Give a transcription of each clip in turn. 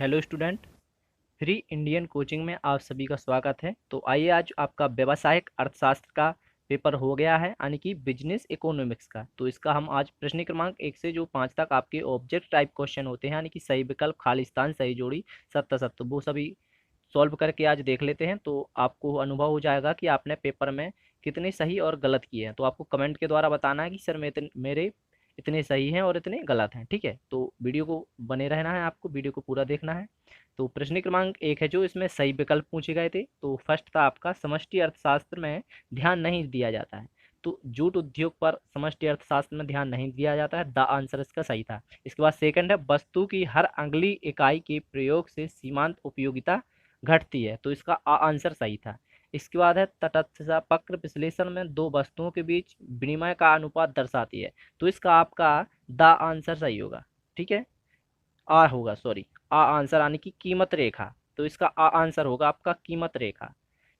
Hello student. Free Indian coaching में आप सभी का स्वागत है। तो आइए, आज आपका व्यावसायिक अर्थशास्त्र का पेपर हो गया है, यानी कि बिजनेस इकोनॉमिक्स का। तो इसका हम आज प्रश्न क्रमांक 1 से जो 5 तक आपके ऑब्जेक्ट टाइप क्वेश्चन होते हैं, यानी कि सही विकल्प, खालिस्तान, सही जोड़ी, सत्ता सत्य, वो सभी सॉल्व करके आज देख लेते हैं। तो आपको अनुभव हो जाएगा कि आपने पेपर में कितने सही और गलत किए हैं। तो आपको कमेंट के द्वारा बताना है कि सर मेरे इतने सही हैं और इतने गलत हैं। ठीक है, तो वीडियो को बने रहना है, आपको वीडियो को पूरा देखना है। तो प्रश्न क्रमांक 1 है जो इसमें सही विकल्प पूछे गए थे। तो फर्स्ट था आपका, समष्टि अर्थशास्त्र में ध्यान नहीं दिया जाता है। तो जूट उद्योग पर समष्टि अर्थशास्त्र में ध्यान नहीं दिया जाता है, द आंसर इसका सही था। इसके बाद सेकंड है, वस्तु की हर अगली इकाई के प्रयोग से सीमांत उपयोगिता घटती है। तो इसका आंसर सही था। इसके बाद है, तटस्थता वक्र विश्लेषण में दो वस्तुओं के बीच विनिमय का अनुपात दर्शाती है। तो इसका आपका द आंसर सही होगा। ठीक है, आ होगा, सॉरी, आ आंसर आने की कीमत रेखा। तो इसका आ आंसर होगा आपका कीमत रेखा।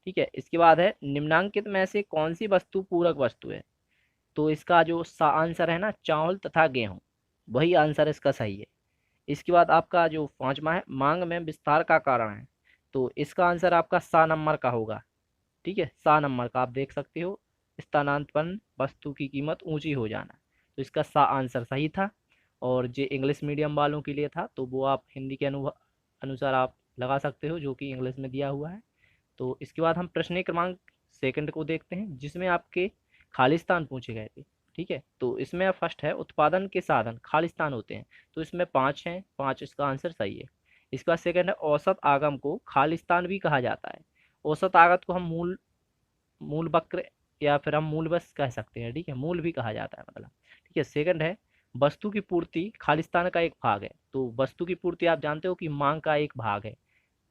ठीक है, इसके बाद है, निम्नांकित में से कौन सी वस्तु पूरक वस्तु है। तो इसका जो सा आंसर है ना, चावल तथा गेहूं, वही आंसर इसका सही है। इसके बाद आपका जो पांचवा है, मांग में विस्तार का कारण है। तो इसका आंसर आपका सा नंबर का होगा। ठीक है, सा नंबर का आप देख सकते हो, स्थानांतरण वस्तु की कीमत ऊंची हो जाना। तो इसका सा आंसर सही था। और जो इंग्लिश मीडियम वालों के लिए था, तो वो आप हिंदी के अनुसार आप लगा सकते हो, जो कि इंग्लिश में दिया हुआ है। तो इसके बाद हम प्रश्न क्रमांक सेकंड को देखते हैं, जिसमें आपके खालिस्तान पूछे गए थे। ठीक है, तो इसमें फर्स्ट है, उत्पादन के साधन खालिस्तान होते हैं। तो इसमें 5 हैं, 5 इसका आंसर सही है। इसके बाद सेकंड है, औसत आगम को खालिस्तान भी कहा जाता है। औसत आगत को हम मूल मूल वक्र या फिर हम मूल बस कह सकते हैं। ठीक है, मूल भी कहा जाता है मतलब। ठीक है, सेकंड है, वस्तु की पूर्ति खालिस्तान का एक भाग है। तो वस्तु की पूर्ति आप जानते हो कि मांग का एक भाग है।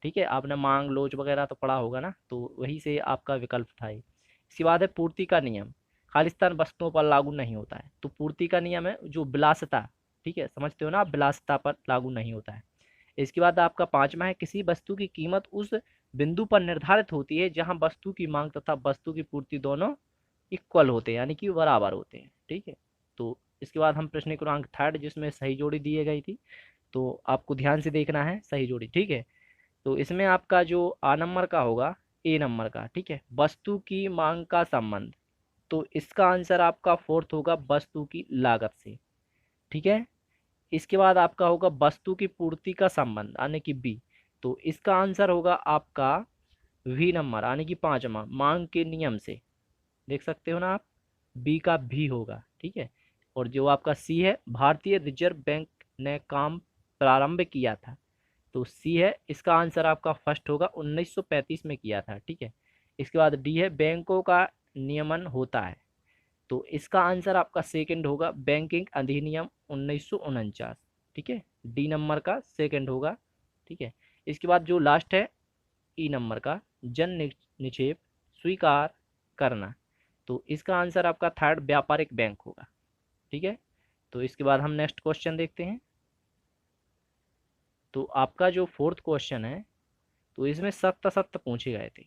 ठीक है, आपने मांग लोच वगैरह तो पढ़ा होगा ना, तो वही से आपका विकल्प था ये। इसके बाद है, पूर्ति का नियम खालिस्तान वस्तुओं पर लागू नहीं होता है। तो पूर्ति का नियम है जो विलासिता, ठीक है, समझते हो ना आप, विलासिता पर लागू नहीं होता है। इसके बाद आपका पांचवा है, किसी वस्तु की कीमत उस बिंदु पर निर्धारित होती है जहां वस्तु की मांग तथा वस्तु की पूर्ति दोनों इक्वल होते हैं, यानी कि बराबर होते हैं। ठीक है, तो इसके बाद हम प्रश्न क्रमांक थर्ड, जिसमें सही जोड़ी दी गई थी, तो आपको ध्यान से देखना है सही जोड़ी। ठीक है, तो इसमें आपका जो आ नंबर का होगा, ए नंबर का, ठीक है, वस्तु की मांग का संबंध। तो इसका आंसर आपका फोर्थ होगा, वस्तु की लागत से। ठीक है, इसके बाद आपका होगा वस्तु की पूर्ति का संबंध, यानी कि बी। तो इसका आंसर होगा आपका वी नंबर, यानी कि पांचवा, मांग के नियम से। देख सकते हो ना आप, बी का भी होगा। ठीक है, और जो आपका सी है, भारतीय रिजर्व बैंक ने काम प्रारंभ किया था। तो सी है, इसका आंसर आपका फर्स्ट होगा, 1935 में किया था। ठीक है, इसके बाद डी है, बैंकों का नियमन होता है। तो इसका आंसर आपका सेकंड होगा, बैंकिंग अधिनियम 1949। ठीक है, डी नंबर का सेकंड होगा। ठीक है, इसके बाद जो लास्ट है, ई नंबर का, जन निक्षेप स्वीकार करना। तो इसका आंसर आपका थर्ड, व्यापारिक बैंक होगा। ठीक है, तो इसके बाद हम नेक्स्ट क्वेश्चन देखते हैं। तो आपका जो फोर्थ क्वेश्चन है, तो इसमें सत्य सत्य पूछे गए थे।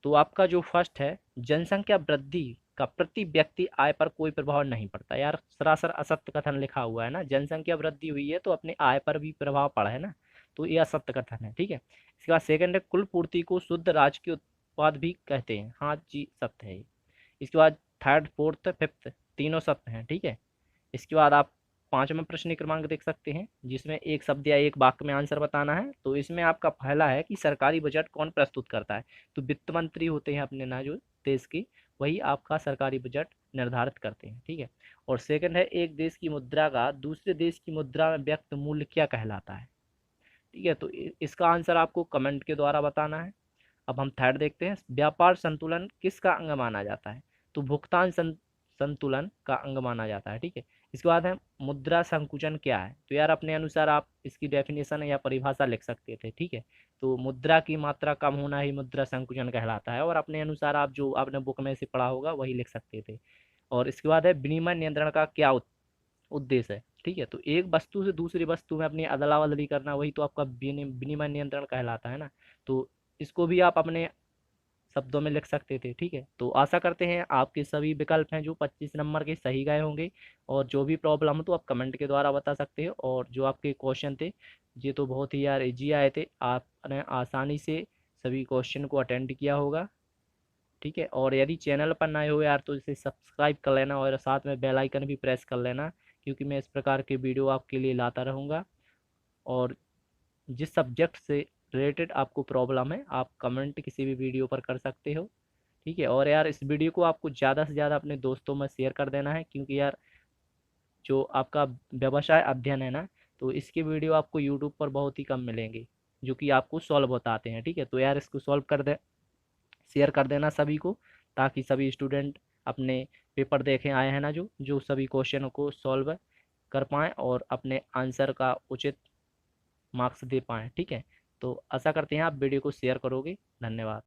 तो आपका जो फर्स्ट है, जनसंख्या वृद्धि का प्रति व्यक्ति आय पर कोई प्रभाव नहीं पड़ता। यार सरासर असत्य कथन लिखा हुआ है ना, जनसंख्या वृद्धि हुई है तो अपने आय पर भी प्रभाव पड़ा है ना, तो यह असत्य कथन है। ठीक है, इसके बाद सेकंड है, कुल पूर्ति को शुद्ध राजकीय उत्पाद भी कहते हैं। हाँ जी, सत्य है ये। इसके बाद थर्ड, फोर्थ, फिफ्थ, तीनों सत्य हैं। ठीक है, इसके बाद आप पांचवा प्रश्न क्रमांक देख सकते हैं, जिसमें एक शब्द या एक वाक्य में आंसर बताना है। तो इसमें आपका पहला है कि सरकारी बजट कौन प्रस्तुत करता है। तो वित्त मंत्री होते हैं अपने ना, जो देश की, वही आपका सरकारी बजट निर्धारित करते हैं। ठीक है, और सेकंड है, एक देश की मुद्रा का दूसरे देश की मुद्रा में व्यक्त मूल्य क्या कहलाता है। ठीक है, तो इसका आंसर आपको कमेंट के द्वारा बताना है। अब हम थर्ड देखते हैं, व्यापार संतुलन किसका अंग माना जाता है। तो भुगतान संतुलन का अंग माना जाता है। ठीक है, इसके बाद है, मुद्रा संकुचन क्या है। तो यार अपने अनुसार आप इसकी डेफिनेशन या परिभाषा लिख सकते थे। ठीक है, तो मुद्रा की मात्रा कम होना ही मुद्रा संकुचन कहलाता है, और अपने अनुसार आप जो आपने बुक में से पढ़ा होगा वही लिख सकते थे। और इसके बाद है, विनिमय नियंत्रण का क्या उद्देश्य है। ठीक है, तो एक वस्तु से दूसरी वस्तु में अपनी अदला बदली करना, वही तो आपका विनिमय नियंत्रण कहलाता है ना। तो इसको भी आप अपने शब्दों में लिख सकते थे। ठीक है, तो आशा करते हैं आपके सभी विकल्प हैं जो 25 नंबर के सही गए होंगे। और जो भी प्रॉब्लम हो तो आप कमेंट के द्वारा बता सकते हो, और जो आपके क्वेश्चन थे ये तो बहुत ही यार इजी आए थे, आपने आसानी से सभी क्वेश्चन को अटेंड किया होगा। ठीक है, और यदि चैनल पर नए हो यार तो इसे सब्सक्राइब कर लेना और साथ में बेल आइकन भी प्रेस कर लेना, क्योंकि मैं इस प्रकार के वीडियो आपके लिए लाता रहूँगा। और जिस सब्जेक्ट से रिलेटेड आपको प्रॉब्लम है आप कमेंट किसी भी वीडियो पर कर सकते हो। ठीक है, और यार इस वीडियो को आपको ज़्यादा से ज़्यादा अपने दोस्तों में शेयर कर देना है, क्योंकि यार जो आपका व्यवसाय अध्ययन है ना, तो इसके वीडियो आपको यूट्यूब पर बहुत ही कम मिलेंगे जो कि आपको सॉल्व बताते हैं। ठीक है, तो यार इसको सॉल्व कर दे, शेयर कर देना सभी को, ताकि सभी स्टूडेंट अपने पेपर देखे आए हैं ना जो जो सभी क्वेश्चनों को सॉल्व कर पाएँ और अपने आंसर का उचित मार्क्स दे पाएँ। ठीक है, तो आशा करते हैं आप वीडियो को शेयर करोगे। धन्यवाद।